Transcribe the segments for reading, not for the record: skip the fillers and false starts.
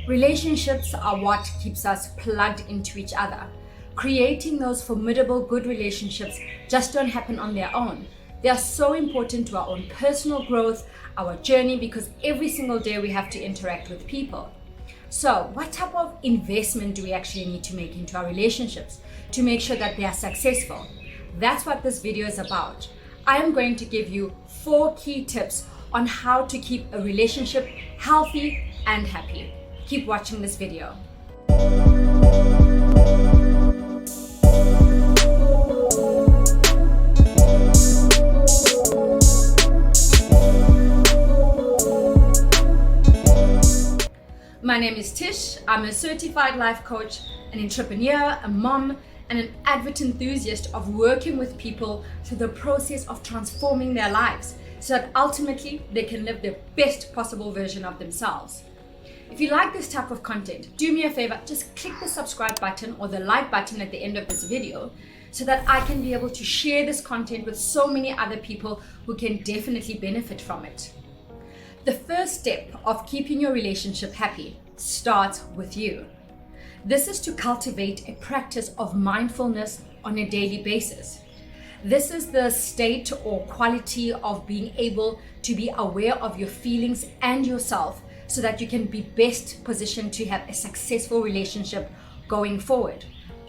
Relationships are what keeps us plugged into each other. Creating those formidable good relationships just don't happen on their own. They are so important to our own personal growth, our journey, because every single day we have to interact with people. So what type of investment do we actually need to make into our relationships to make sure that they are successful? That's what this video is about. I am going to give you 4 key tips on how to keep a relationship healthy and happy. Keep watching this video. My name is Tish. I'm a certified life coach, an entrepreneur, a mom, and an avid enthusiast of working with people through the process of transforming their lives so that ultimately they can live the best possible version of themselves. If you like this type of content, do me a favor, just click the subscribe button or the like button at the end of this video so that I can be able to share this content with so many other people who can definitely benefit from it. The first step of keeping your relationship happy starts with you. This is to cultivate a practice of mindfulness on a daily basis. This is the state or quality of being able to be aware of your feelings and yourself so that you can be best positioned to have a successful relationship going forward.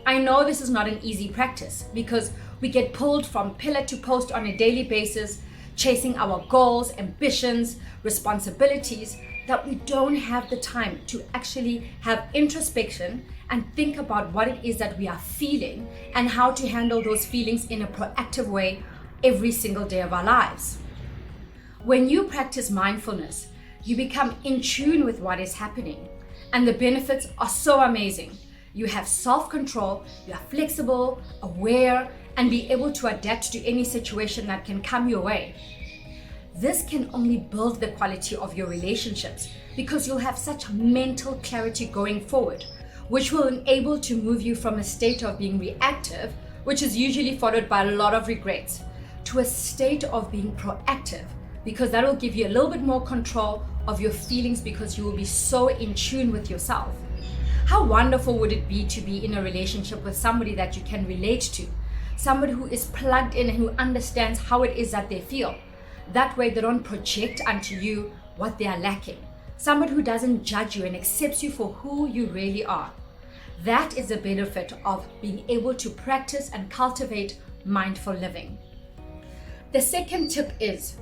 I know this is not an easy practice because we get pulled from pillar to post on a daily basis, chasing our goals, ambitions, responsibilities, that we don't have the time to actually have introspection and think about what it is that we are feeling and how to handle those feelings in a proactive way every single day of our lives. When you practice mindfulness, you become in tune with what is happening, and the benefits are so amazing. You have self-control, you are flexible, aware, and be able to adapt to any situation that can come your way. This can only build the quality of your relationships because you'll have such mental clarity going forward, which will enable to move you from a state of being reactive, which is usually followed by a lot of regrets, to a state of being proactive, because that will give you a little bit more control of your feelings because you will be so in tune with yourself. How wonderful would it be to be in a relationship with somebody that you can relate to, somebody who is plugged in and who understands how it is that they feel. That way they don't project onto you what they are lacking. Somebody who doesn't judge you and accepts you for who you really are. That is the benefit of being able to practice and cultivate mindful living. The second tip is,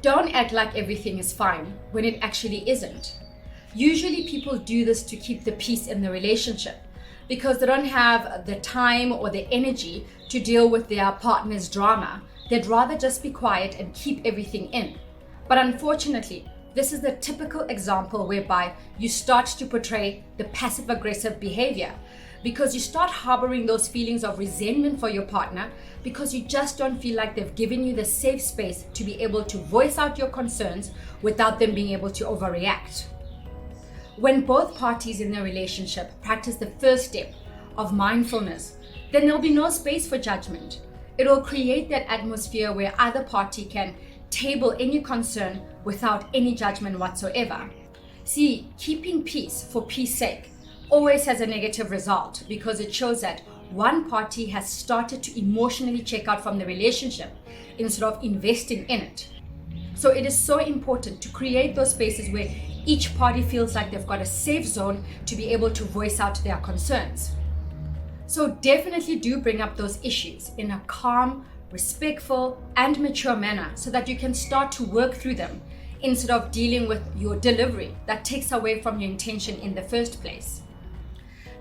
don't act like everything is fine when it actually isn't. Usually people do this to keep the peace in the relationship because they don't have the time or the energy to deal with their partner's drama. They'd rather just be quiet and keep everything in. But unfortunately, this is the typical example whereby you start to portray the passive-aggressive behavior because you start harboring those feelings of resentment for your partner because you just don't feel like they've given you the safe space to be able to voice out your concerns without them being able to overreact. When both parties in the relationship practice the first step of mindfulness, then there'll be no space for judgment. It will create that atmosphere where either party can table any concern without any judgment whatsoever. See, keeping peace for peace sake always has a negative result because it shows that one party has started to emotionally check out from the relationship instead of investing in it. So it is so important to create those spaces where each party feels like they've got a safe zone to be able to voice out their concerns. So definitely do bring up those issues in a calm, respectful, and mature manner so that you can start to work through them instead of dealing with your delivery that takes away from your intention in the first place.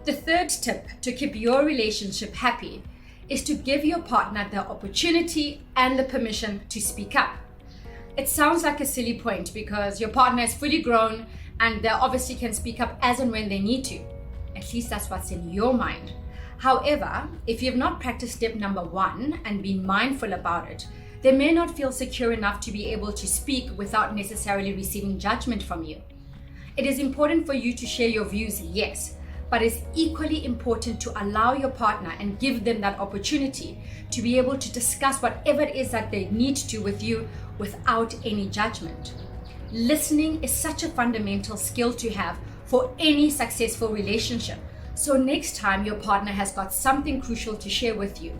The third tip to keep your relationship happy is to give your partner the opportunity and the permission to speak up. It sounds like a silly point because your partner is fully grown and they obviously can speak up as and when they need to. At least that's what's in your mind. However, if you have not practiced step number 1 and been mindful about it, they may not feel secure enough to be able to speak without necessarily receiving judgment from you. It is important for you to share your views, yes, but it's equally important to allow your partner and give them that opportunity to be able to discuss whatever it is that they need to with you without any judgment. Listening is such a fundamental skill to have for any successful relationship. So next time your partner has got something crucial to share with you,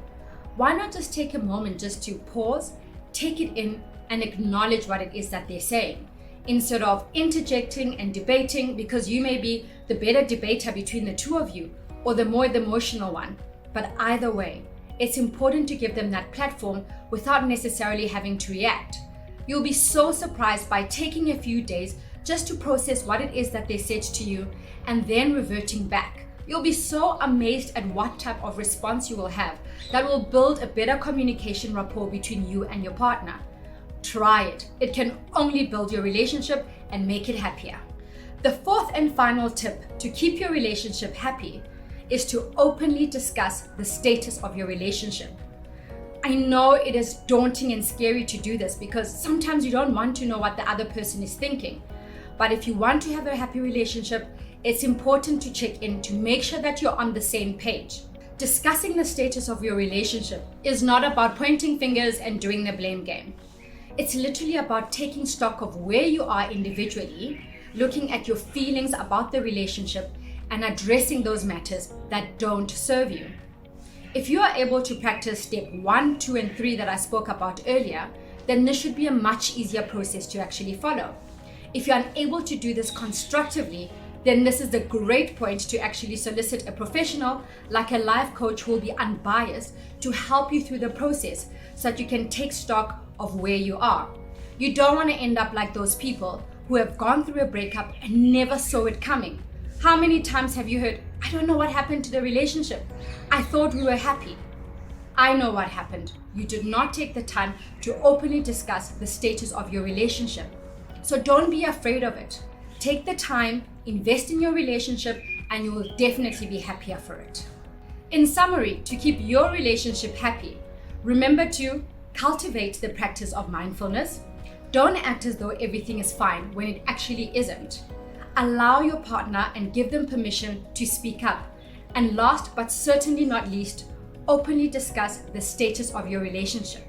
why not just take a moment just to pause, take it in, and acknowledge what it is that they're saying, instead of interjecting and debating, because you may be the better debater between the two of you or the more emotional one. But either way, it's important to give them that platform without necessarily having to react. You'll be so surprised by taking a few days just to process what it is that they said to you and then reverting back. You'll be so amazed at what type of response you will have that will build a better communication rapport between you and your partner. Try it. It can only build your relationship and make it happier. The fourth and final tip to keep your relationship happy is to openly discuss the status of your relationship. I know it is daunting and scary to do this because sometimes you don't want to know what the other person is thinking. But if you want to have a happy relationship, it's important to check in to make sure that you're on the same page. Discussing the status of your relationship is not about pointing fingers and doing the blame game. It's literally about taking stock of where you are individually, looking at your feelings about the relationship, and addressing those matters that don't serve you. If you are able to practice step 1, 2, and 3 that I spoke about earlier, then this should be a much easier process to actually follow. If you're unable to do this constructively, then this is a great point to actually solicit a professional like a life coach who will be unbiased to help you through the process so that you can take stock of where you are. You don't want to end up like those people who have gone through a breakup and never saw it coming. How many times have you heard, I don't know what happened to the relationship. I thought we were happy. I know what happened. You did not take the time to openly discuss the status of your relationship. So don't be afraid of it. Take the time, invest in your relationship, and you will definitely be happier for it. In summary, to keep your relationship happy, remember to cultivate the practice of mindfulness. Don't act as though everything is fine when it actually isn't. Allow your partner and give them permission to speak up. And last but certainly not least, openly discuss the status of your relationship.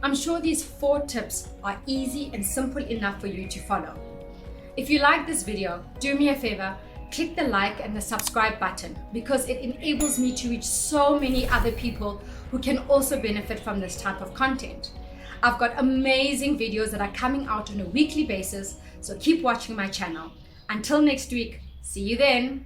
I'm sure these 4 tips are easy and simple enough for you to follow. If you like this video, do me a favor, click the like and the subscribe button because it enables me to reach so many other people who can also benefit from this type of content. I've got amazing videos that are coming out on a weekly basis, so keep watching my channel. Until next week, see you then.